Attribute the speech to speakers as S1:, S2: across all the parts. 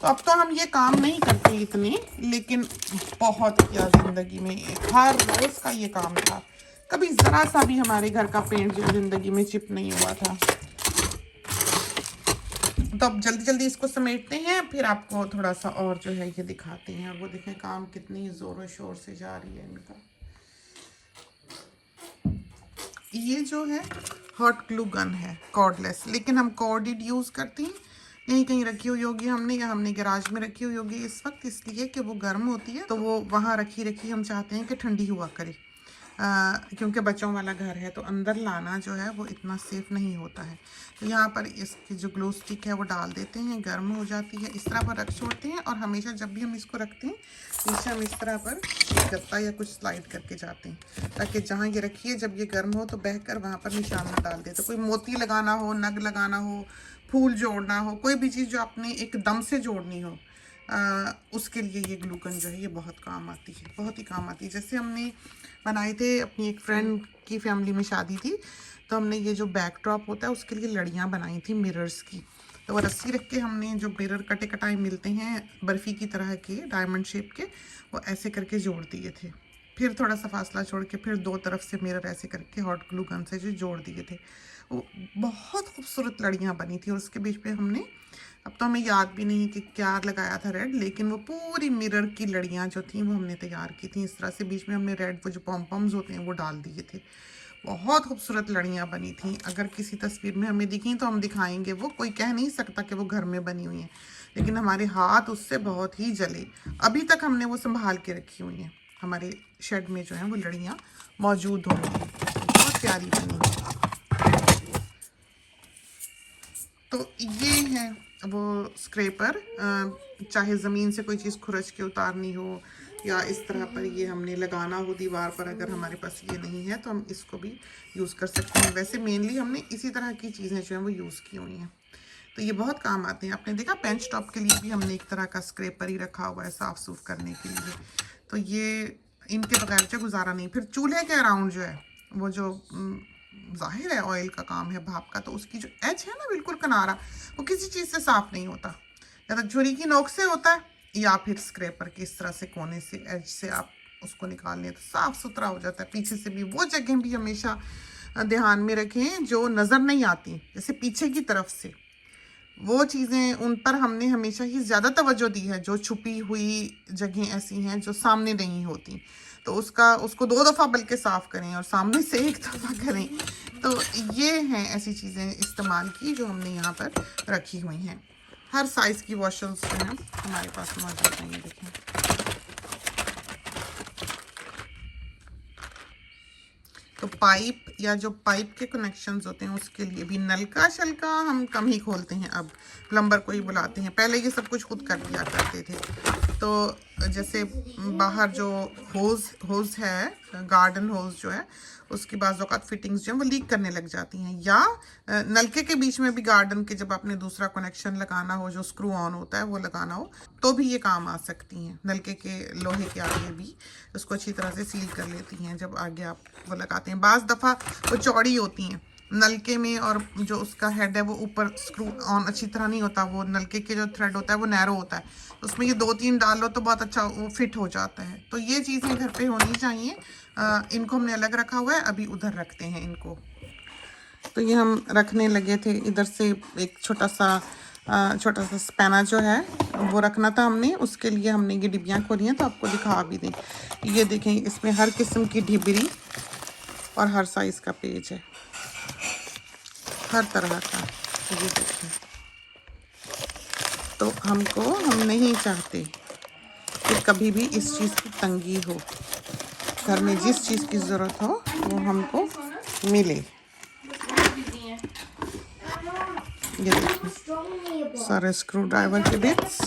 S1: तो अब तो हम ये काम नहीं करते इतने, लेकिन बहुत किया ज़िंदगी में, हर रोज़ का ये काम था। कभी ज़रा सा भी हमारे घर का पेंट जो ज़िंदगी में चिप नहीं हुआ था। तो अब जल्दी जल्दी इसको समेटते हैं, फिर आपको थोड़ा सा और जो है ये दिखाते हैं। वो देखें काम कितनी ज़ोरों शोर से जा रही है इनका। ये जो है हॉट ग्लू गन है, कॉर्डलेस, लेकिन हम कॉर्डेड यूज़ करते हैं। यहीं कहीं रखी हुई होगी हमने, या हमने गैराज में रखी हुई होगी इस वक्त, इसलिए कि वो गर्म होती है तो वो वहाँ रखी रखी हम चाहते हैं कि ठंडी हुआ करे। क्योंकि बच्चों वाला घर है तो अंदर लाना जो है वो इतना सेफ़ नहीं होता है। तो यहाँ पर इसकी जो ग्लू स्टिक है वो डाल देते हैं, गर्म हो जाती है, इस तरह पर रख छोड़ते हैं। और हमेशा जब भी हम इसको रखते हैं नीचे हम इस तरह पर गत्ता या कुछ स्लाइड करके जाते हैं, ताकि जहाँ ये रखिए जब ये गर्म हो तो बहकर वहाँ पर निशान में डाल दे। तो कोई मोती लगाना हो, नग लगाना हो, फूल जोड़ना हो, कोई भी चीज़ जो आपने एकदम से जोड़नी हो, उसके लिए ये ग्लू गन जो है ये बहुत काम आती है, बहुत ही काम आती है। जैसे हमने बनाए थे, अपनी एक फ्रेंड की फैमिली में शादी थी, तो हमने ये जो बैकड्रॉप होता है उसके लिए लड़ियाँ बनाई थी मिरर्स की। तो वो रस्सी रख के हमने जो मिरर कटे कटाए मिलते हैं बर्फ़ी की तरह के डायमंड शेप के, वो ऐसे करके जोड़ दिए थे। फिर थोड़ा सा फासला छोड़ के फिर दो तरफ से मिरर ऐसे करके हॉट ग्लू गन से जो जोड़ दिए थे। वो बहुत खूबसूरत लड़ियाँ बनी थी। और उसके बीच पे हमने, अब तो हमें याद भी नहीं कि क्या लगाया था रेड, लेकिन वो पूरी मिरर की लड़ियाँ जो थी वो हमने तैयार की थी इस तरह से। बीच में हमने रेड वो जो पॉम्पम्स होते हैं वो डाल दिए थे। बहुत खूबसूरत लड़ियाँ बनी थी। अगर किसी तस्वीर में हमें दिखी तो हम दिखाएंगे। वो कोई कह नहीं सकता कि वो घर में बनी हुई हैं, लेकिन हमारे हाथ उससे बहुत ही जले। अभी तक हमने वो संभाल के रखी हुई हैं। हमारे शेड में जो है वो लड़ियाँ मौजूद होंगी, बहुत प्यारी बनी है। तो ये है वो स्क्रैपर, चाहे ज़मीन से कोई चीज़ खुरच के उतारनी हो या इस तरह पर ये हमने लगाना हो दीवार पर, अगर हमारे पास ये नहीं है तो हम इसको भी यूज़ कर सकते हैं। वैसे मेनली हमने इसी तरह की चीज़ें जो हैं वो यूज़ की हुई हैं, तो ये बहुत काम आते हैं। आपने देखा बेंच टॉप के लिए भी हमने एक तरह का स्क्रैपर ही रखा हुआ है साफ़ सूफ करने के लिए। तो ये इनके बगैर जो गुजारा नहीं। फिर चूल्हे के अराउंड जो है वो जो जाहिर है ऑयल का काम है, भाप का, तो उसकी जो एज है ना बिल्कुल किनारा, वो किसी चीज़ से साफ़ नहीं होता। या तो छुरी की नोक से होता है या फिर स्क्रैपर की इस तरह से कोने से एज से आप उसको निकाल लें तो साफ़ सुथरा हो जाता है। पीछे से भी वो जगह भी हमेशा ध्यान में रखें जो नज़र नहीं आती, जैसे पीछे की तरफ से वो चीज़ें, उन पर हमने हमेशा ही ज़्यादा तवज्जो दी है। जो छुपी हुई जगह ऐसी हैं जो सामने नहीं होती, तो उसको 2 दफ़ा बल्कि साफ़ करें और सामने से 1 दफ़ा करें। तो ये हैं ऐसी चीज़ें इस्तेमाल की जो हमने यहाँ पर रखी हुई हैं। हर साइज़ की वॉशल्स जो हैं हमारे पास मौजूद हैं। ये देखें, तो पाइप या जो पाइप के कनेक्शंस होते हैं उसके लिए भी नलका शलका हम कम ही खोलते हैं। अब प्लम्बर को ही बुलाते हैं, पहले ये सब कुछ खुद कर दिया करते थे। तो जैसे बाहर जो होज़ है, गार्डन होज़ जो है, उसकी बाज़ औक़ात फिटिंग्स जो हैं वो लीक करने लग जाती हैं। या नलके के बीच में भी गार्डन के जब आपने दूसरा कनेक्शन लगाना हो, जो स्क्रू ऑन होता है वो लगाना हो, तो भी ये काम आ सकती हैं। नलके के लोहे के आगे भी उसको अच्छी तरह से सील कर लेती हैं जब आगे आप वो लगाते हैं। बाज़ दफ़ा वो चौड़ी होती हैं नलके में, और जो उसका हेड है वो ऊपर स्क्रू ऑन अच्छी तरह नहीं होता। वो नलके के जो थ्रेड होता है वो नैरो होता है, तो उसमें ये 2-3 डाल लो तो बहुत अच्छा वो फिट हो जाता है। तो ये चीज़ें घर पे होनी चाहिए। इनको हमने अलग रखा हुआ है, अभी उधर रखते हैं इनको। तो ये हम रखने लगे थे, इधर से एक छोटा सा स्पैना जो है वो रखना था हमने, उसके लिए हमने ये डिब्बियाँ खोली हैं, तो आपको दिखा भी दें। ये देखें, इसमें हर किस्म की ढिबरी और हर साइज़ का पेज है, हर तरह का। ये देखें, तो हम नहीं चाहते कि कभी भी इस चीज़ की तंगी हो। घर में जिस चीज़ की ज़रूरत हो वो हमको मिले। ये देखिए सारे स्क्रू ड्राइवर के बिट्स,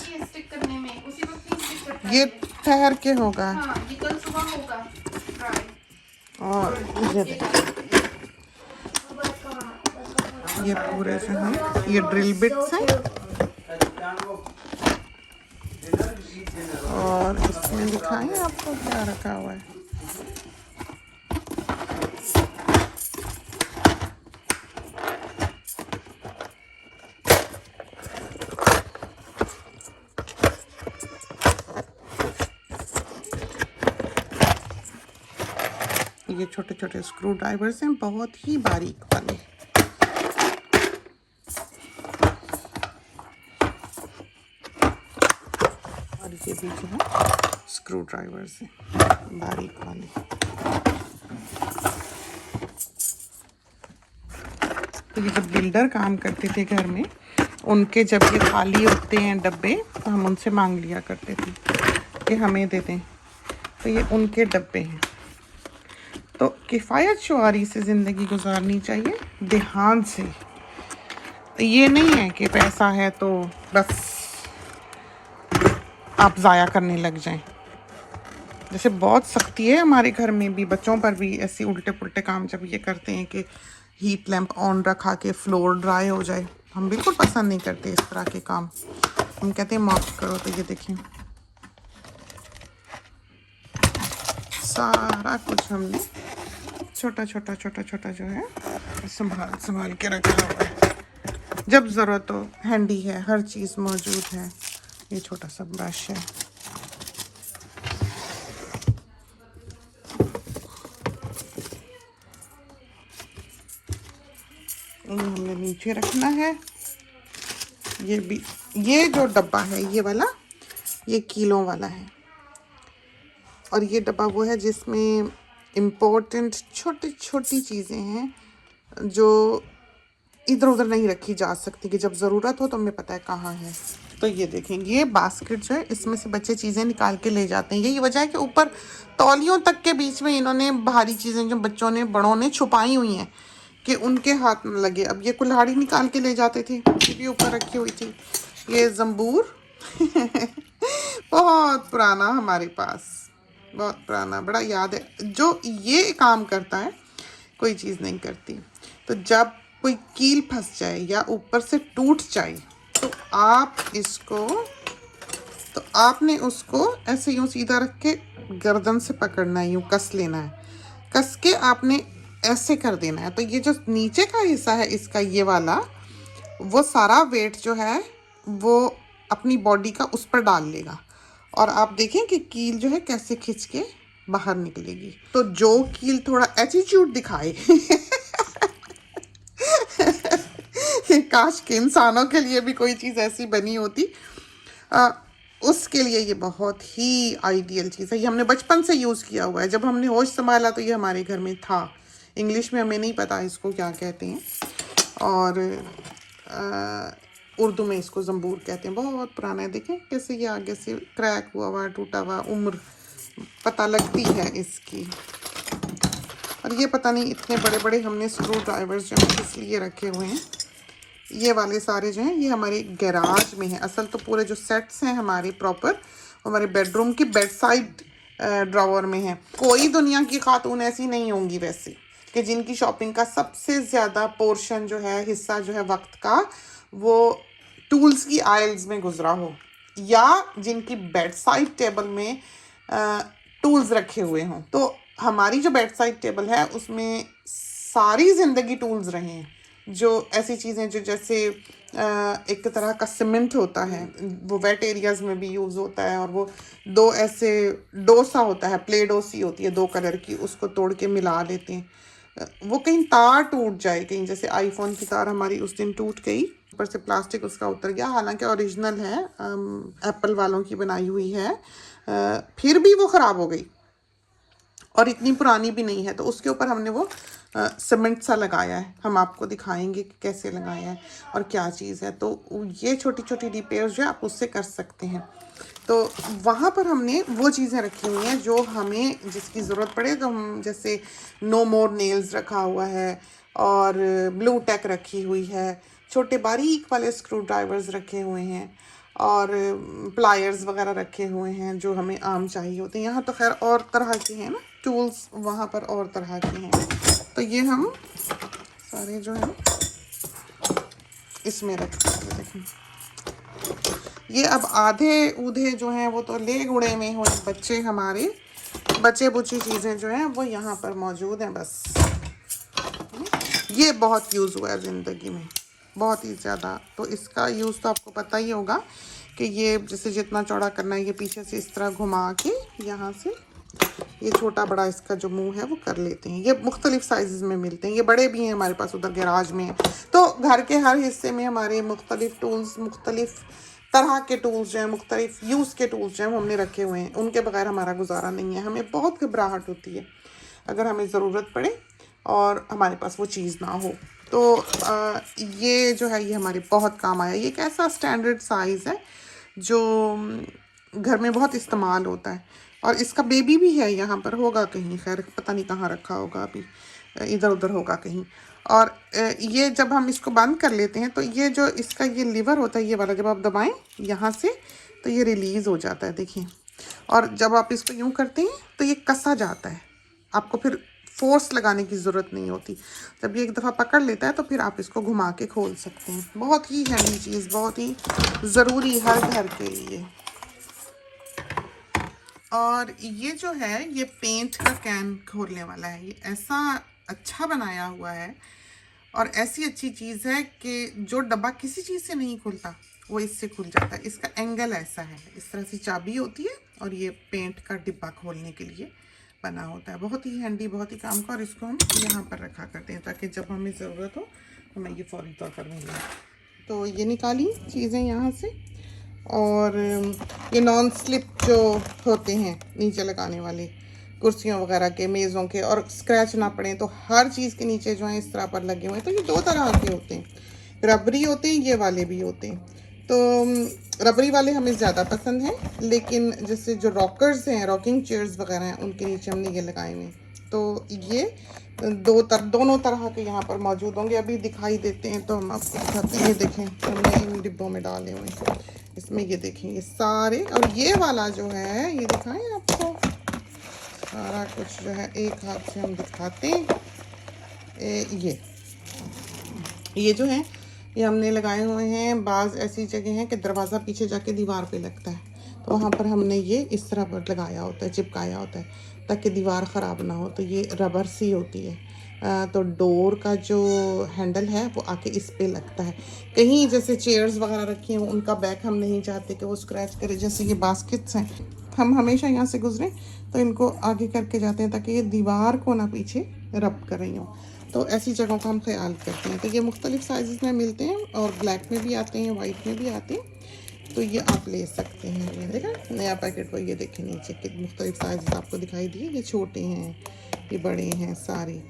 S1: ये ठहर के होगा। और ये देखिए, ये पूरे जो हैं ये ड्रिल बिट्स हैं। और इसमें दिखाएं आपको क्या रखा हुआ है। ये छोटे छोटे स्क्रू ड्राइवर्स हैं, बहुत ही बारीक वाले। और ये भी जो है स्क्रू ड्राइवर्स हैं बारीक वाले। तो ये जब बिल्डर काम करते थे घर में, उनके जब ये खाली होते हैं डब्बे, तो हम उनसे मांग लिया करते थे कि हमें दे दें। तो ये उनके डब्बे हैं। तो किफ़ायत शुआरी से ज़िंदगी गुजारनी चाहिए, ध्यान से। तो ये नहीं है कि पैसा है तो बस आप ज़ाया करने लग जाएं। जैसे बहुत सख्ती है हमारे घर में भी, बच्चों पर भी ऐसे उल्टे पुल्टे काम जब ये करते हैं कि हीट लैंप ऑन रखा के फ्लोर ड्राई हो जाए, हम बिल्कुल पसंद नहीं करते इस तरह के काम। हम कहते हैं माफ़ करो। तो ये देखिए सारा कुछ हमने छोटा छोटा जो है संभाल के रखा हुआ है। जब ज़रूरत हो हैंडी है, हर चीज़ मौजूद है। ये छोटा सा ब्रश है। इन्हें हमने नीचे रखना है। ये भी, ये जो डब्बा है ये वाला, ये किलो वाला है। और ये डब्बा वो है जिसमें इम्पोर्टेंट छोटी छोटी चीज़ें हैं जो इधर उधर नहीं रखी जा सकती, कि जब ज़रूरत हो तो हमें पता है कहाँ है। तो ये देखें, ये बास्केट जो है इसमें से बच्चे चीज़ें निकाल के ले जाते हैं। यही वजह है कि ऊपर तौलियों तक के बीच में इन्होंने भारी चीज़ें जो बच्चों ने बड़ों ने छुपाई हुई हैं कि उनके हाथ में लगे। अब ये कुल्हाड़ी निकाल के ले जाते थे, ये भी ऊपर रखी हुई थी। ये ज़ंबूर बहुत पुराना हमारे पास, बहुत पुराना, बड़ा याद है। जो ये काम करता है कोई चीज़ नहीं करती। तो जब कोई कील फंस जाए या ऊपर से टूट जाए तो आप इसको, तो आपने उसको ऐसे यूँ सीधा रख के गर्दन से पकड़ना है, यूँ कस लेना है, कस के आपने ऐसे कर देना है। तो ये जो नीचे का हिस्सा है इसका, ये वाला, वो सारा वेट जो है वो अपनी बॉडी का उस पर डाल लेगा और आप देखें कि कील जो है कैसे खिंच के बाहर निकलेगी। तो जो कील थोड़ा एटीट्यूड दिखाए काश के इंसानों के लिए भी कोई चीज़ ऐसी बनी होती। उसके लिए ये बहुत ही आइडियल चीज़ है। ये हमने बचपन से यूज़ किया हुआ है। जब हमने होश संभाला तो ये हमारे घर में था। इंग्लिश में हमें नहीं पता इसको क्या कहते हैं, और उर्दू में इसको ज़ंबूर कहते हैं। बहुत पुराना है। देखें कैसे ये आगे से क्रैक हुआ हुआ, टूटा हुआ, उम्र पता लगती है इसकी। और ये पता नहीं इतने बड़े बड़े हमने स्क्रू ड्राइवर्स जो हैं इसलिए रखे हुए हैं। ये वाले सारे जो हैं ये हमारे गैराज में हैं। असल तो पूरे जो सेट्स हैं हमारे प्रॉपर हमारे बेडरूम की बेड साइड ड्रॉवर में हैं। कोई दुनिया की खातून ऐसी नहीं होंगी वैसे कि जिनकी शॉपिंग का सबसे ज़्यादा पोर्शन जो है, हिस्सा जो है वक्त का, वो टूल्स की आइल्स में गुजरा हो, या जिनकी बेड साइड टेबल में टूल्स रखे हुए हों। तो हमारी जो बेड साइड टेबल है उसमें सारी ज़िंदगी टूल्स रहे हैं। जो ऐसी चीज़ें जो जैसे एक तरह का सीमेंट होता है, वो वेट एरियाज़ में भी यूज़ होता है, और वो दो ऐसे डोसा होता है, प्ले डोसी होती है 2 कलर की, उसको तोड़ के मिला लेते हैं। वो कहीं तार टूट जाए, कहीं जैसे आईफोन की तार हमारी उस दिन टूट गई, ऊपर से प्लास्टिक उसका उतर गया, हालांकि ओरिजिनल है, एप्पल वालों की बनाई हुई है, फिर भी वो ख़राब हो गई और इतनी पुरानी भी नहीं है। तो उसके ऊपर हमने वो सीमेंट सा लगाया है। हम आपको दिखाएंगे कि कैसे लगाया है और क्या चीज़ है। तो ये छोटी छोटी रिपेयर जो है आप उससे कर सकते हैं। तो वहाँ पर हमने वो चीज़ें रखी हुई हैं जो हमें जिसकी ज़रूरत पड़े। तो हम जैसे नो मोर नेल्स रखा हुआ है, और ब्लू टैक रखी हुई है, छोटे बारीक वाले स्क्रू ड्राइवर्स रखे हुए हैं, और प्लायर्स वगैरह रखे हुए हैं जो हमें आम चाहिए होते हैं। यहाँ तो खैर और तरह के हैं ना टूल्स, वहाँ पर और तरह के हैं। तो ये हम सारे जो है इसमें रखते हैं। देखें ये अब आधे ऊधे जो हैं वो तो ले गुड़े में हुए बच्चे, हमारे बचे बुची चीज़ें जो हैं वो यहाँ पर मौजूद हैं। बस ये बहुत यूज़ हुआ है ज़िंदगी में, बहुत ही ज़्यादा। तो इसका यूज़ तो आपको पता ही होगा कि ये जैसे जितना चौड़ा करना है, ये पीछे से इस तरह घुमा के यहाँ से ये छोटा बड़ा इसका जो मुंह है वो कर लेते हैं। ये मुख्तलिफ साइज़ में मिलते हैं, ये बड़े भी हैं हमारे पास उधर गैराज में है। तो घर के हर हिस्से में हमारे मुख्तलिफ टूल्स, मुख्तलिफ तरह के टूल्स जो हैं, मुख्तलिफ यूज़ के टूल्स जो हैं वो हमने रखे हुए हैं। उनके बगैर हमारा गुजारा नहीं है। हमें बहुत घबराहट होती है अगर हमें ज़रूरत पड़े और हमारे पास वो चीज़ ना हो। तो ये जो है ये हमारे बहुत काम आया। ये एक ऐसा स्टैंडर्ड साइज़ है जो घर में बहुत इस्तेमाल होता है। और इसका बेबी भी है, यहाँ पर होगा कहीं, खैर पता नहीं कहाँ रखा होगा, अभी इधर उधर होगा कहीं। और ये जब हम इसको बंद कर लेते हैं तो ये जो इसका ये लीवर होता है, ये वाला, जब आप दबाएं यहाँ से तो ये रिलीज़ हो जाता है, देखिए। और जब आप इसको यूँ करते हैं तो ये कसा जाता है, आपको फिर फोर्स लगाने की ज़रूरत नहीं होती। जब ये एक दफ़ा पकड़ लेता है तो फिर आप इसको घुमा के खोल सकते हैं। बहुत ही हैंडी चीज़, बहुत ही ज़रूरी हर घर के लिए। और ये जो है ये पेंट का कैन खोलने वाला है। ये ऐसा अच्छा बनाया हुआ है और ऐसी अच्छी चीज़ है कि जो डब्बा किसी चीज़ से नहीं खुलता वो इससे खुल जाता है। इसका एंगल ऐसा है, इस तरह से चाबी होती है और ये पेंट का डिब्बा खोलने के लिए बना होता है। बहुत ही हैंडी, बहुत ही काम का। और इसको हम यहाँ पर रखा करते हैं ताकि जब हमें ज़रूरत हो हमें ये फ़ौरी तौर पर मिल जाए। तो ये निकाली चीज़ें यहाँ से। और ये नॉन स्लिप जो होते हैं नीचे लगाने वाले, कुर्सियों वगैरह के, मेज़ों के, और स्क्रैच ना पड़े तो हर चीज़ के नीचे जो है इस तरह पर लगे हुए हैं। तो ये दो तरह के होते हैं, रबरी होते हैं, ये वाले भी होते हैं। तो रबरी वाले हमें ज़्यादा पसंद हैं, लेकिन जैसे जो रॉकर्स हैं, रॉकिंग चेयर्स वगैरह हैं, उनके नीचे हमने ये लगाए हुए हैं। तो ये दोनों तरह के यहाँ पर मौजूद होंगे। अभी दिखाई देते हैं तो हम आपको दिखाते हैं। ये देखें, हमने इन डिब्बों में डाले हुए हैं। इसमें ये देखें ये सारे, और ये वाला जो है ये दिखाएं आपको, सारा कुछ जो है एक हाथ से हम दिखाते हैं। ये जो है ये हमने लगाए हुए हैं। बाज़ ऐसी जगह हैं कि दरवाज़ा पीछे जाके दीवार पे लगता है, तो वहाँ पर हमने ये इस तरह पर लगाया होता है, चिपकाया होता है ताकि दीवार ख़राब ना हो। तो ये रबर सी होती है। तो डोर का जो हैंडल है वो आके इस पे लगता है। कहीं जैसे चेयर्स वगैरह रखी हैं उनका बैक हम नहीं चाहते कि वो स्क्रैच करे। जैसे ये बास्केट्स हैं, हम हमेशा यहाँ से गुजरें तो इनको आगे करके जाते हैं ताकि ये दीवार को ना पीछे रब कर रही हो। तो ऐसी जगहों का हम ख्याल करते हैं। तो ये मुख्तलिफ साइज़ में मिलते हैं और ब्लैक में भी आते हैं, वाइट में भी आते हैं। तो ये आप ले सकते हैं। ये देखा नया पैकेट पर, ये देखें नीचे कि मुख्तलिफ साइज़ आपको दिखाई दिए। ये छोटे हैं, ये बड़े हैं सारे।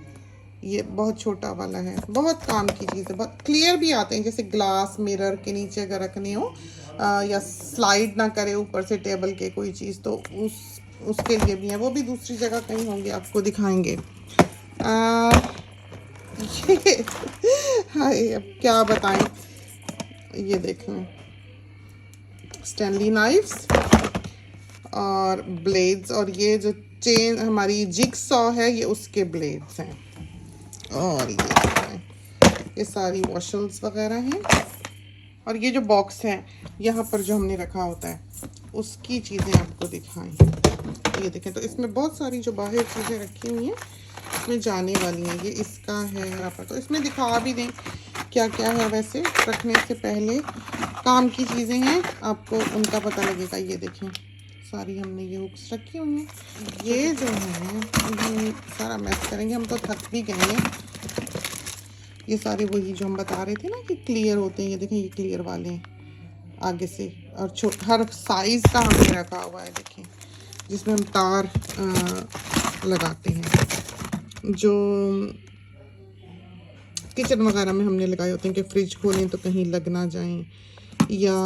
S1: ये बहुत छोटा वाला है, बहुत काम की चीज़ है। बहुत क्लियर भी आते हैं, जैसे ग्लास मिरर के नीचे अगर रखने हो या स्लाइड ना करे ऊपर से टेबल के कोई चीज़, तो उसके लिए भी है। वो भी दूसरी जगह कहीं होंगे, आपको दिखाएंगे। ये हाय, अब क्या बताएं। ये देखें स्टैनली नाइफ्स और ब्लेड्स, और ये जो चेन हमारी जिगसॉ है ये उसके ब्लेड्स हैं। और ये सारी वॉशल्स वगैरह हैं। और ये जो बॉक्स है यहाँ पर जो हमने रखा होता है उसकी चीज़ें आपको दिखाएं। ये देखें, तो इसमें बहुत सारी जो बाहर चीज़ें रखी हुई हैं इसमें जाने वाली हैं। ये इसका है यहाँ पर, तो इसमें दिखा भी दें क्या क्या है। वैसे रखने से पहले काम की चीज़ें हैं, आपको उनका पता लगेगा। ये देखें सारी हमने ये हुक्स रखी हुई हैं। ये जो है हम सारा मैच करेंगे, हम तो थक भी गए हैं। ये सारे वही जो हम बता रहे थे ना कि क्लियर होते हैं। ये देखें ये क्लियर वाले हैं आगे से, और हर साइज़ का हमने रखा हुआ है। देखें जिसमें हम तार लगाते हैं, जो किचन वगैरह में हमने लगाए होते हैं कि फ्रिज खोलें तो कहीं लग ना जाएं, या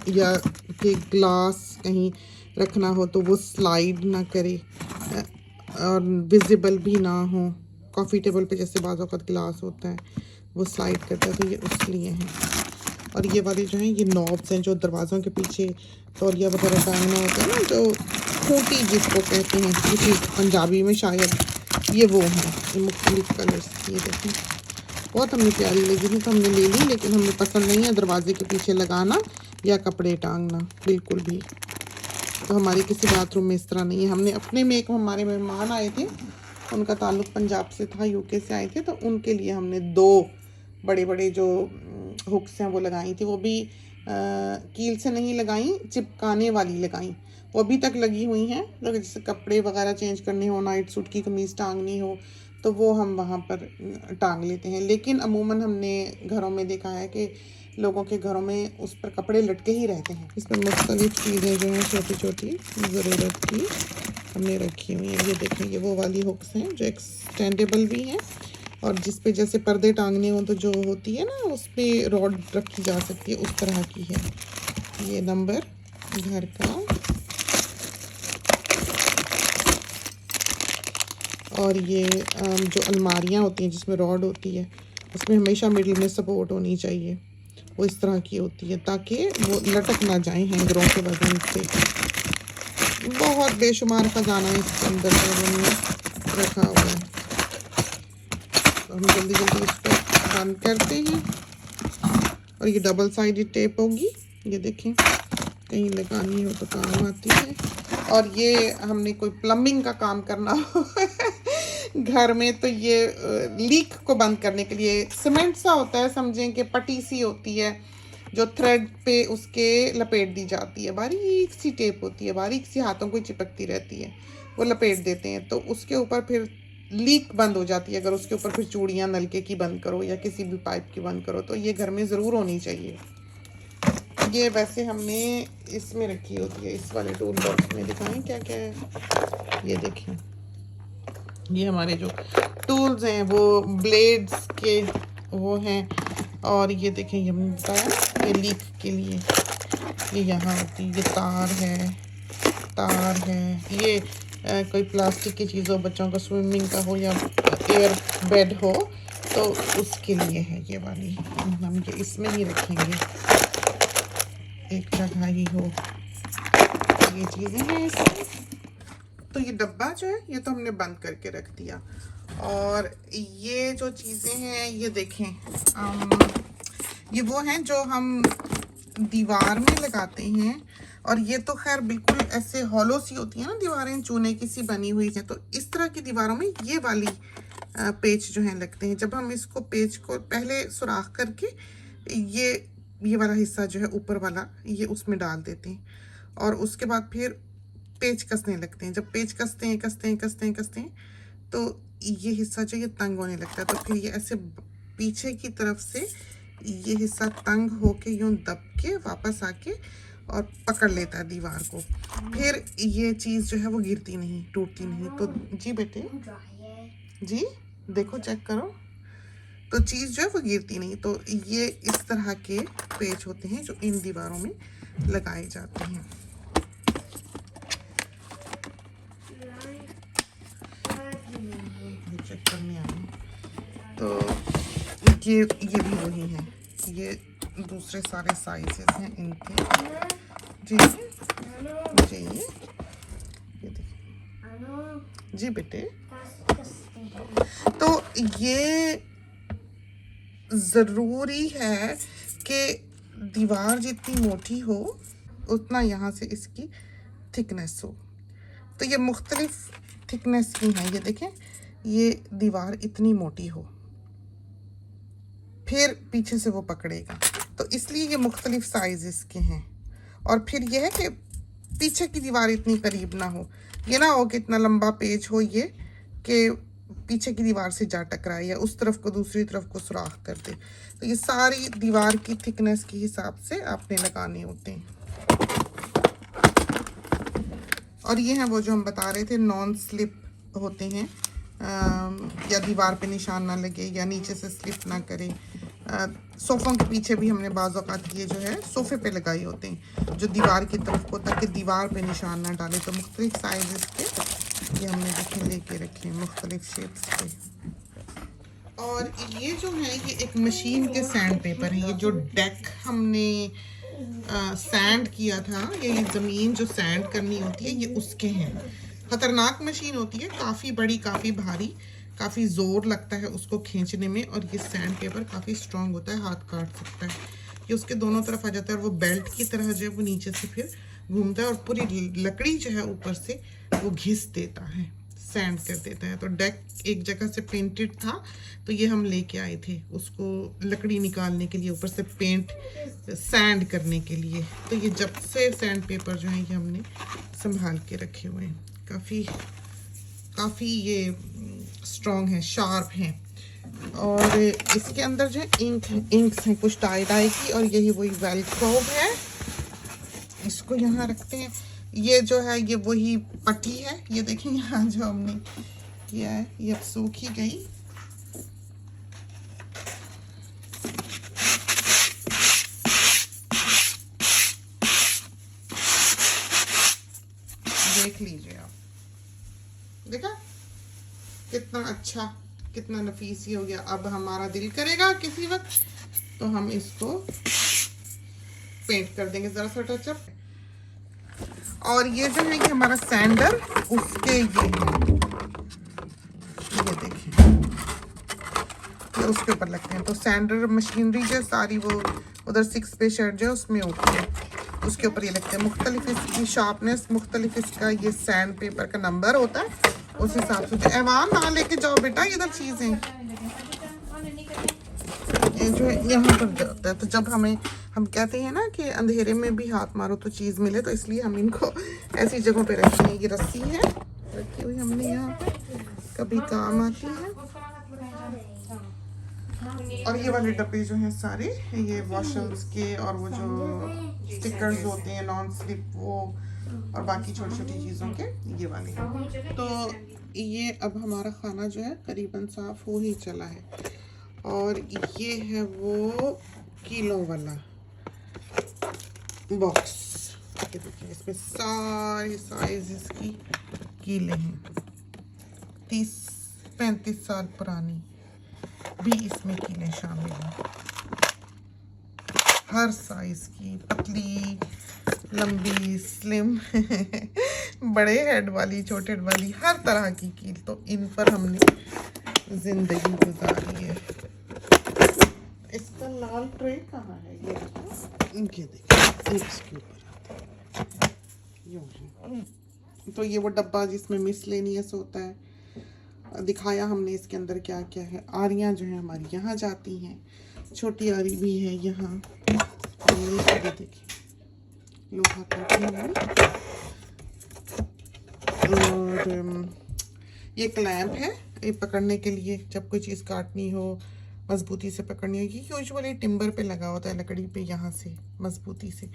S1: कि ग्लास कहीं रखना हो तो वो स्लाइड ना करे और विजिबल भी ना हो। कॉफ़ी टेबल पे जैसे बाज़ औक़ात ग्लास होता है वो स्लाइड करता है, तो ये उस लिए हैं। और ये वाले जो हैं ये नॉब्स हैं जो दरवाज़ों के पीछे तौलिया वगैरह टांगना होता है ना, जो खूंटी जिसको कहते हैं किसी पंजाबी में शायद, ये वो हैं। ये मुख्तलिफ कलर्स, ये देखें बहुत हमें प्यारी लगी थी तो हमने ले ली, लेकिन हमें पसंद नहीं है दरवाजे के पीछे लगाना या कपड़े टांगना बिल्कुल भी। तो हमारे किसी बाथरूम में इस तरह नहीं है। हमने अपने में, एक हमारे मेहमान आए थे, उनका ताल्लुक़ पंजाब से था, यूके से आए थे, तो उनके लिए हमने 2 बड़े बड़े जो हुक्स हैं वो लगाई थी। वो भी कील से नहीं लगाई, चिपकाने वाली लगाई, वो अभी तक लगी हुई हैं। तो जैसे कपड़े वगैरह चेंज करने हो, नाइट सूट की कमीज़ टांगनी हो, तो वो हम वहाँ पर टांग लेते हैं। लेकिन अमूमन हमने घरों में देखा है कि लोगों के घरों में उस पर कपड़े लटके ही रहते हैं। इसमें मुख्तलिफ चीज़ें जो हैं छोटी छोटी ज़रूरत की हमने रखी हुई हैं। ये देखें, ये वो वाली हुक्स हैं जो एक्सटेंडेबल भी हैं, और जिस पे जैसे पर्दे टांगने हो तो जो होती है ना, उस पर रॉड रखी जा सकती है, उस तरह की है। ये नंबर घर का, और ये जो अलमारियाँ होती हैं जिसमें रॉड होती है, उसमें हमेशा मिडिल में सपोर्ट होनी चाहिए, वो इस तरह की होती है ताकि वो लटक ना जाए हैंगरों के वजन से। बहुत बेशुमार खजाना इसके अंदर हमने रखा हुआ है। तो हम जल्दी जल्दी इसको बंद करते हैं। और ये डबल साइडेड टेप होगी, ये देखें, कहीं लगानी हो तो काम आती है। और ये हमने कोई प्लम्बिंग का काम करना हो घर में, तो ये लीक को बंद करने के लिए सीमेंट सा होता है, समझें कि पट्टी सी होती है जो थ्रेड पे उसके लपेट दी जाती है। बारीक सी टेप होती है, बारीक सी हाथों को चिपकती रहती है, वो लपेट देते हैं तो उसके ऊपर फिर लीक बंद हो जाती है। अगर उसके ऊपर फिर चूड़ियाँ नलके की बंद करो या किसी भी पाइप की बंद करो, तो ये घर में ज़रूर होनी चाहिए। ये वैसे हमने इसमें रखी होती है, इस वाले टूल बॉक्स में। दिखाएं क्या क्या है, ये देखें, ये हमारे जो टूल्स हैं वो ब्लेड्स के वो हैं। और ये देखें, ये हमने बताया, ये लीक के लिए ये यहाँ होती है, ये तार है, ये कोई प्लास्टिक की चीज़ हो, बच्चों का स्विमिंग का हो या एयर बेड हो, तो उसके लिए है ये वाली। हम ये इसमें ही रखेंगे, एक जगह ही हो, ये चीज़ें हैं इसमें। तो ये डब्बा जो है ये तो हमने बंद करके रख दिया। और ये जो चीज़ें हैं ये देखें, ये वो हैं जो हम दीवार में लगाते हैं। और ये तो खैर बिल्कुल ऐसे हॉलो सी होती है ना दीवारें, चूने की सी बनी हुई है, तो इस तरह की दीवारों में ये वाली पेच जो हैं लगते हैं। जब हम इसको पेच को पहले सुराख करके ये वाला हिस्सा जो है ऊपर वाला, ये उसमें डाल देते हैं, और उसके बाद फिर पेच कसने लगते हैं। जब पेच कसते हैं तो ये हिस्सा जो ये तंग होने लगता है, तो फिर ये ऐसे पीछे की तरफ से ये हिस्सा तंग होके यूं दब के वापस आके और पकड़ लेता है दीवार को। फिर ये चीज़ जो है वो गिरती नहीं, टूटती नहीं। तो जी बेटे, जी देखो, चेक करो, तो चीज़ जो है वो गिरती नहीं। तो ये इस तरह के पेच होते हैं जो इन दीवारों में लगाए जाते हैं। चेक करने आए तो ये भी वही है, ये दूसरे सारे साइजेस हैं इनके। जी जी, ये देखिए जी बेटे। तो ये ज़रूरी है कि दीवार जितनी मोटी हो उतना यहाँ से इसकी थिकनेस हो। तो ये मुख्तलिफ थिकनेस की है, ये देखें, ये दीवार इतनी मोटी हो, फिर पीछे से वो पकड़ेगा, तो इसलिए ये मुख्तलिफ साइज इसके हैं। और फिर ये है कि पीछे की दीवार इतनी करीब ना हो, ये ना हो कि इतना लंबा पेज हो ये कि पीछे की दीवार से जा टकराए या उस तरफ को दूसरी तरफ को सुराख कर दे। तो ये सारी दीवार की थिकनेस के हिसाब से आपने लगाने होते हैं। और ये हैं वो जो हम बता रहे थे, नॉन स्लिप होते हैं, या दीवार पे निशान ना लगे या नीचे से स्लिप ना करे। सोफ़ों के पीछे भी हमने बाज़ औक़ात ये जो है सोफ़े पे लगाए होते हैं जो दीवार की तरफ को, ताकि दीवार पे निशान ना डाले। तो मुख्तलिफ साइज़ के ये हमने देखे लेके रखे हैं मुख्तलिफ शेप्स पे। और ये जो है ये एक मशीन के सैंड पेपर है। ये जो डेक हमने सैंड किया था, ये ज़मीन जो सैंड करनी होती है ये उसके हैं। ख़तरनाक मशीन होती है, काफ़ी बड़ी, काफ़ी भारी, काफ़ी ज़ोर लगता है उसको खींचने में। और ये सैंड पेपर काफ़ी स्ट्रॉन्ग होता है, हाथ काट सकता है। ये उसके दोनों तरफ आ जाता है और वो बेल्ट की तरह जो है वो नीचे से फिर घूमता है और पूरी लकड़ी जो है ऊपर से वो घिस देता है। सैंड कर देता है। तो डेक एक जगह से पेंटेड था, तो ये हम लेके आए थे उसको लकड़ी निकालने के लिए, ऊपर से पेंट सैंड करने के लिए। तो ये जब से सैंड पेपर जो है ये हमने संभाल के रखे हुए हैं। काफ़ी ये स्ट्रॉन्ग है, शार्प हैं। और इसके अंदर जो है इंक्स हैं कुछ टाई डाई की, और यही वही वेलक्रो है। इसको यहाँ रखते हैं। ये जो है ये वही पट्टी है, ये देखें यहाँ जो हमने किया है ये अब सूख ही गई। देख लीजिए आप, देखा कितना अच्छा, कितना नफीस ही हो गया। अब हमारा दिल करेगा किसी वक्त तो हम इसको पेंट कर देंगे जरा सा टचअप। और ये जो है कि हमारा सैंडर उसके ये देखिए ये उसके ऊपर लगते हैं। तो सैंडर मशीनरी जो सारी वो उधर 6 पे शर्ट जो है उसमें होती है, उसके ऊपर ये लगते हैं। मुख्तलिफ इसकी शार्पनेस, मुख्तलिफ इसका ये सैंड पेपर का नंबर होता है, उस हिसाब से। एवान ना लेके जाओ बेटा इधर चीज़ें, ये जो है यहाँ पर जाता है। तो जब हम कहते हैं ना कि अंधेरे में भी हाथ मारो तो चीज़ मिले, तो इसलिए हम इनको ऐसी जगहों पे रखते हैं। ये रस्सी है रखी हुई हमने यहाँ पे, कभी काम आती है। और ये वाले डब्बे जो हैं सारे ये वॉशर्स के, और वो जो स्टिकर्स होते हैं नॉन स्लिप वो, और बाकी छोटी छोटी चीज़ों के ये वाले हैं। तो ये अब हमारा खाना जो है करीबन साफ हो ही चला है। और ये है वो किलो वाला बॉक्स, ये देखिए इसमें सारी साइज इसकी कीले हैं, 30-35 साल पुरानी भी इसमें कीले शामिल हैं। हर साइज की, पतली, लंबी, स्लिम बड़े हेड वाली, छोटे हेड वाली, हर तरह की कील। तो इन पर हमने जिंदगी गुजारी है। इसका लाल ट्रे कहाँ है? ये देखिए इसके ऊपर तो ये वो डब्बा जिसमें मिसलेनियस होता है, दिखाया हमने इसके अंदर क्या क्या है। आरियाँ जो है हमारी यहाँ जाती हैं, छोटी आरी भी है यहाँ। ये देखिए लोहा का, और ये क्लैंप है ये पकड़ने के लिए, जब कोई चीज़ काटनी हो, मजबूती से पकड़नी होगी। यूजुअली टिम्बर पे लगा होता है, लकड़ी पे, यहाँ से मजबूती से,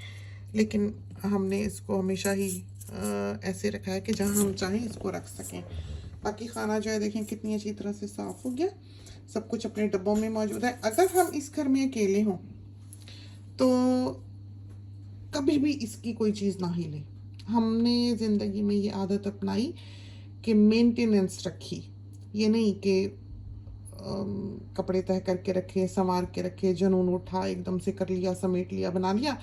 S1: लेकिन हमने इसको हमेशा ही ऐसे रखा है कि जहाँ हम चाहें इसको रख सकें। बाकी खाना जो है देखें कितनी अच्छी तरह से साफ़ हो गया, सब कुछ अपने डब्बों में मौजूद है। अगर हम इस घर में अकेले हों तो कभी भी इसकी कोई चीज़ ना ही ले। हमने ज़िंदगी में ये आदत अपनाई कि मेंटेनेंस रखी, ये नहीं कि कपड़े तह करके रखे, संवार के रखे, जुनून उठा, एकदम से कर लिया, समेट लिया, बना लिया,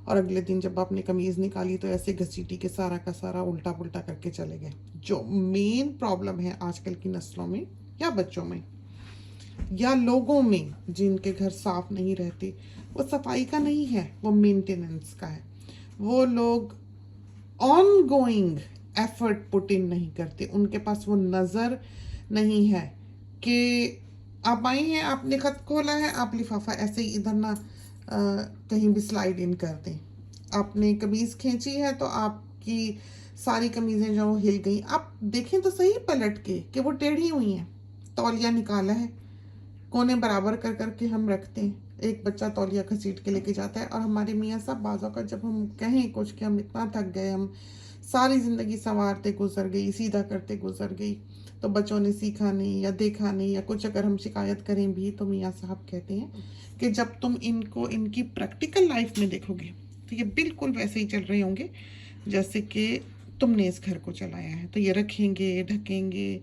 S1: और अगले दिन जब आपने कमीज़ निकाली तो ऐसे घसीटी के सारा का सारा उल्टा पुल्टा करके चले गए। जो मेन प्रॉब्लम है आजकल की नस्लों में, या बच्चों में, या लोगों में जिनके घर साफ नहीं रहते, वो सफाई का नहीं है, वो मेंटेनेंस का है। वो लोग on going effort put in नहीं करते, उनके पास वो नज़र नहीं है कि आप आए हैं, आपने खत खोला है, आप लिफाफा ऐसे ही इधर ना कहीं भी स्लाइड इन कर दें। आपने कमीज़ खींची है तो आपकी सारी कमीज़ें जो हिल गई, आप देखें तो सही पलट के कि वो टेढ़ी हुई हैं। तौलिया निकाला है, कोने बराबर कर करके हम रखते हैं, एक बच्चा तौलिया घसीट के लेके जाता है। और हमारे मियाँ साहब बाज़ों का जब हम कहें कुछ कि हम इतना थक गए, हम सारी ज़िंदगी संवारते गुजर गई, सीधा करते गुजर गई, तो बच्चों ने सीखा नहीं या देखा नहीं या कुछ, अगर हम शिकायत करें भी तो मियाँ साहब कहते हैं कि जब तुम इनको इनकी प्रैक्टिकल लाइफ में देखोगे तो ये बिल्कुल वैसे ही चल रहे होंगे जैसे कि तुमने इस घर को चलाया है। तो ये रखेंगे, ढकेंगे,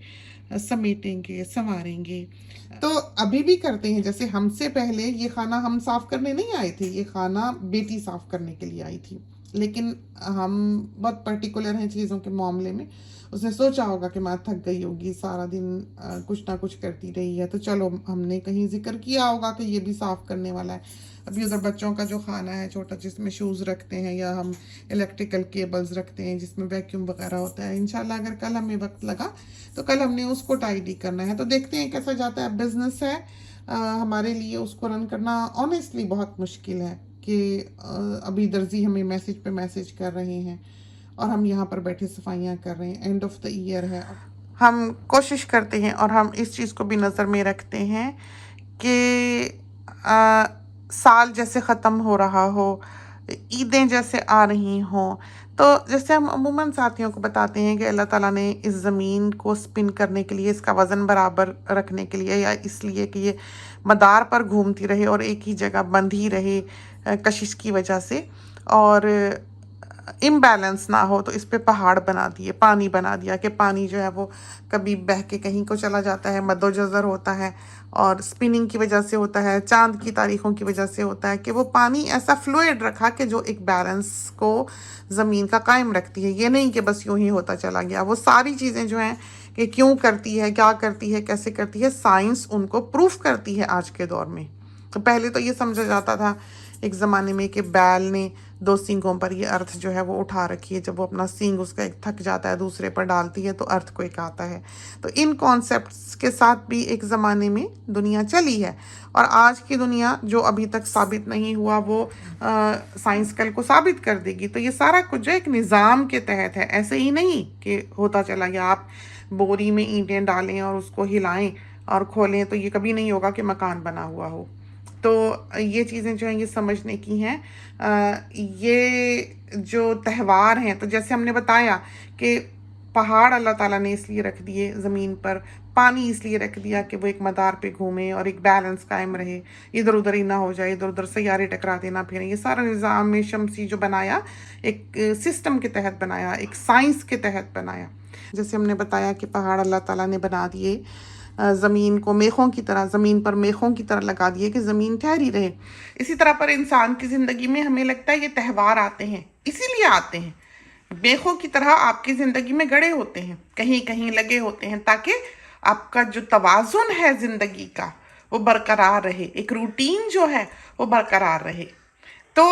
S1: समेटेंगे, संवारेंगे। तो अभी भी करते हैं। जैसे हमसे पहले ये खाना हम साफ़ करने नहीं आए थे, ये खाना बेटी साफ़ करने के लिए आई थी। लेकिन हम बहुत पर्टिकुलर हैं चीज़ों के मामले में। उसने सोचा होगा कि माँ थक गई होगी, सारा दिन कुछ ना कुछ करती रही है, तो चलो हमने कहीं जिक्र किया होगा कि ये भी साफ़ करने वाला है। अभी उधर बच्चों का जो खाना है छोटा, जिसमें शूज़ रखते हैं या हम इलेक्ट्रिकल केबल्स रखते हैं, जिसमें वैक्यूम वगैरह होता है, इंशाल्लाह अगर कल हमें वक्त लगा तो कल हमने उसको टाइडी करना है। तो देखते हैं कैसा जाता है। बिजनेस है हमारे लिए, उसको रन करना ऑनेस्टली बहुत मुश्किल है कि अभी दर्जी हमें मैसेज पे मैसेज कर रहे हैं और हम यहाँ पर बैठे सफाइयाँ कर रहे हैं। एंड ऑफ द ईयर है, हम कोशिश करते हैं और हम इस चीज़ को भी नज़र में रखते हैं कि साल जैसे ख़त्म हो रहा हो, ईदें जैसे आ रही हों, तो जैसे हम अमूमन साथियों को बताते हैं कि अल्लाह ताला ने इस ज़मीन को स्पिन करने के लिए, इसका वज़न बराबर रखने के लिए, या इसलिए कि ये मदार पर घूमती रहे और एक ही जगह बंधी रहे कशिश की वजह से, और इम्बैलेंस ना हो, तो इस पे पहाड़ बना दिए, पानी बना दिया कि पानी जो है वो कभी बह के कहीं को चला जाता है, मद्दोजज़र होता है, और स्पिनिंग की वजह से होता है, चांद की तारीखों की वजह से होता है कि वो पानी ऐसा फ्लूइड रखा कि जो एक बैलेंस को ज़मीन का कायम रखती है। ये नहीं कि बस यूं ही होता चला गया। वो सारी चीज़ें जो हैं कि क्यों करती है, क्या करती है, कैसे करती है, साइंस उनको प्रूफ करती है आज के दौर में। तो पहले तो ये समझा जाता था एक ज़माने में कि बैल ने दो सींगों पर ये अर्थ जो है वो उठा रखी है, जब वो अपना सींग उसका एक थक जाता है दूसरे पर डालती है तो अर्थ को एक आता है। तो इन कॉन्सेप्ट्स के साथ भी एक ज़माने में दुनिया चली है, और आज की दुनिया जो अभी तक साबित नहीं हुआ वो साइंस कल को साबित कर देगी। तो ये सारा कुछ जो एक निज़ाम के तहत है, ऐसे ही नहीं कि होता चला गया। आप बोरी में ईंटें डालें और उसको हिलाएं और खोलें तो ये कभी नहीं होगा कि मकान बना हुआ हो। तो ये चीज़ें जो हैं ये समझने की हैं। ये जो त्यौहार हैं, तो जैसे हमने बताया कि पहाड़ अल्लाह ताला ने इसलिए रख दिए ज़मीन पर, पानी इसलिए रख दिया कि वो एक मदार पे घूमे और एक बैलेंस कायम रहे, इधर उधर ही ना हो जाए, इधर उधर सैयारे टकराते ना फिरें। ये सारा निज़ाम में शमसी जो बनाया, एक सिस्टम के तहत बनाया, एक साइंस के तहत बनाया। जैसे हमने बताया कि पहाड़ अल्लाह ताला ने बना दिए ज़मीन को मेखों की तरह, ज़मीन पर मेखों की तरह लगा दिए कि ज़मीन ठहरी रहे। इसी तरह पर इंसान की ज़िंदगी में हमें लगता है ये त्यौहार आते हैं, इसीलिए आते हैं, मेखों की तरह आपकी ज़िंदगी में गड़े होते हैं, कहीं कहीं लगे होते हैं, ताकि आपका जो तवाज़ुन है ज़िंदगी का वो बरकरार रहे, एक रूटीन जो है वो बरकरार रहे। तो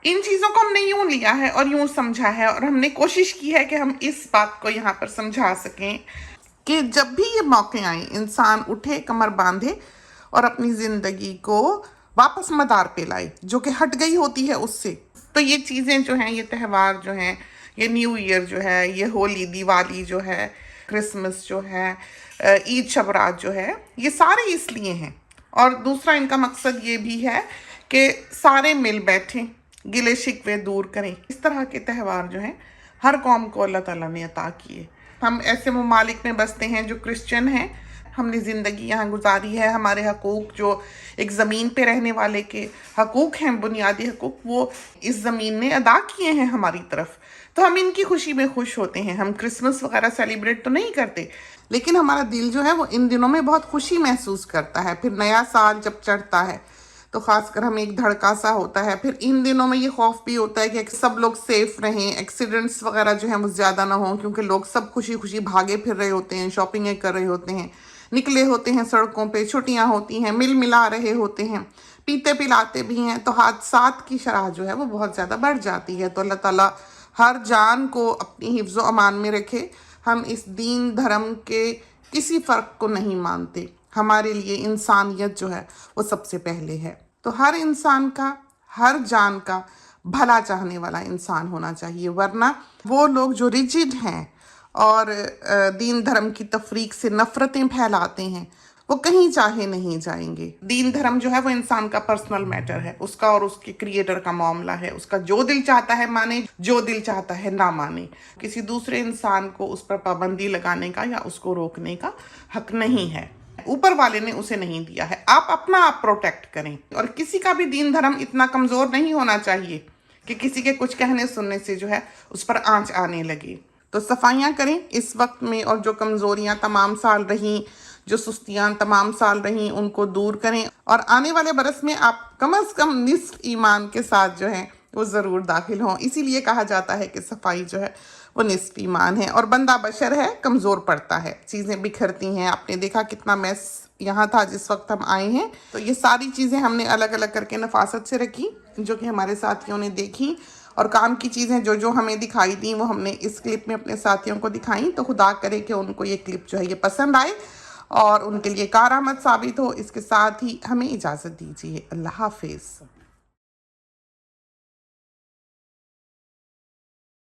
S1: इन चीज़ों को हमने यूं लिया है और यूं समझा है, और हमने कोशिश की है कि हम इस बात को यहाँ पर समझा सकें कि जब भी ये मौके आए, इंसान उठे, कमर बांधे और अपनी ज़िंदगी को वापस मदार पे लाए जो कि हट गई होती है उससे। तो ये चीज़ें जो हैं, ये त्यौहार जो हैं, ये न्यू ईयर जो है, ये होली, दिवाली जो है, क्रिसमस जो है, ईद शबरात जो है, ये सारे इसलिए हैं। और दूसरा इनका मकसद ये भी है कि सारे मिल बैठें, गिले शिकवे दूर करें। इस तरह के त्यौहार जो हैं हर कौम को अल्लाह ताला ने अता किए। हम ऐसे ममालिक में बसते हैं जो क्रिश्चियन हैं, हमने ज़िंदगी यहाँ गुजारी है, हमारे हकूक़ जो एक ज़मीन पे रहने वाले के हकूक़ हैं, बुनियादी हकूक़, वो इस ज़मीन ने अदा किए हैं हमारी तरफ। तो हम इनकी खुशी में खुश होते हैं। हम क्रिसमस वगैरह सेलिब्रेट तो नहीं करते, लेकिन हमारा दिल जो है वो इन दिनों में बहुत खुशी महसूस करता है। फिर नया साल जब चढ़ता है तो ख़ासकर हमें एक धड़का सा होता है। फिर इन दिनों में ये खौफ भी होता है कि सब लोग सेफ़ रहें, एक्सीडेंट्स वगैरह जो हैं वो ज़्यादा ना हों, क्योंकि लोग सब खुशी खुशी भागे फिर रहे होते हैं, शॉपिंगें कर रहे होते हैं, निकले होते हैं सड़कों पे, छुट्टियां होती हैं, मिल मिला रहे होते हैं, पीते पिलाते भी हैं, तो हादसात की शरह जो है वो बहुत ज़्यादा बढ़ जाती है। तो अल्लाह ताला हर जान को अपनी हिफ्ज़ अमान में रखे। हम इस दीन धर्म के किसी फ़र्क को नहीं मानते। हमारे लिए इंसानियत जो है वो सबसे पहले है। तो हर इंसान का, हर जान का भला चाहने वाला इंसान होना चाहिए, वरना वो लोग जो रिजिड हैं और दीन धर्म की तफरीक से नफ़रतें फैलाते हैं, वो कहीं चाहे नहीं जाएंगे। दीन धर्म जो है वो इंसान का पर्सनल मैटर है, उसका और उसके क्रिएटर का मामला है। उसका जो दिल चाहता है माने, जो दिल चाहता है ना माने। किसी दूसरे इंसान को उस पर पाबंदी लगाने का या उसको रोकने का हक नहीं है, ऊपर वाले ने उसे नहीं दिया है। आप अपना आप प्रोटेक्ट करें, और किसी का भी दीन धर्म इतना कमज़ोर नहीं होना चाहिए कि किसी के कुछ कहने सुनने से जो है उस पर आंच आने लगे। तो सफाइयाँ करें इस वक्त में, और जो कमज़ोरियाँ तमाम साल रहीं, जो सुस्तियाँ तमाम साल रहीं, उनको दूर करें। और आने वाले बरस में आप कम अज़ कम निस्फ ईमान के साथ जो है वो ज़रूर दाखिल हों। इसीलिए कहा जाता है कि सफाई जो है वो निस्फ़ ईमान है, और बंदा बशर है, कमज़ोर पड़ता है, चीज़ें बिखरती हैं। आपने देखा कितना मैस यहाँ था जिस वक्त हम आए हैं। तो ये सारी चीज़ें हमने अलग अलग करके नफासत से रखी, जो कि हमारे साथियों ने देखी, और काम की चीज़ें जो जो हमें दिखाई दी वो हमने इस क्लिप में अपने साथियों को दिखाई। तो खुदा करे कि उनको ये क्लिप जो है ये पसंद आए और उनके लिए कारआमद साबित हो। इसके साथ ही हमें इजाज़त दीजिए। अल्लाह हाफिज़।